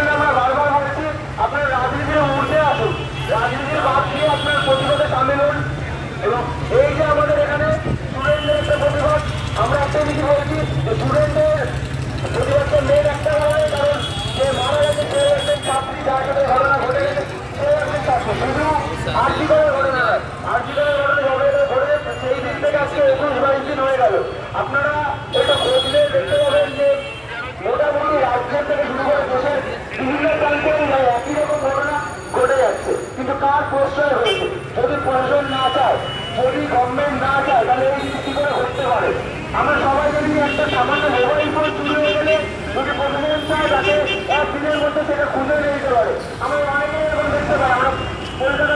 জন্য আমরা বারবার বলছি আপনার রাজনীতির ঊর্ধ্বে আসুন, রাজনীতির বাদ দিয়ে আপনার প্রতিবাদে সামিল হন। এবং এই যে আমাদের এখানে স্টুডেন্টদের একটা প্রতিবাদ, আমরা একটা কিছু বলছি যে স্টুডেন্টদের প্রতিবাদটা মেন একটা কারণে, কারণ যে মারা গেছে সে একজন ছাত্রী, যার সাথে ঘটনা ঘটে গেছে সে একজন ছাত্র, শুধু আর্জি করার ঘটনা নয়, আর্জি করার ঘটনা ঘটে সেই দিন থেকে আজকে 21-22 দিন হয়ে গেল। আপনারা এটা বদলে দেখতে পাবেন যে মোটামুটি রাজ্য থেকে শুরু করে দেশের বিভিন্ন প্রান্তে একই রকম ঘটনা ঘটে যাচ্ছে, কিন্তু কার প্রশ্রয় হয়েছে? যদি প্রশাসন না চায়, যদি গভর্নমেন্ট না চায়, তাহলে এই জিনিস কি করে ঘটতে পারে? আমরা সবাই যদি একটা সামান্য মোবাইল ফোন চুরি হয়ে গেলে যদি প্রশাসন চায়, তাকে 1 দিনের মধ্যে সেটা খুঁজে নিয়ে যেতে পারে। আমরা অনেকে এরকম দেখতে পাই, আমরা কলকাতা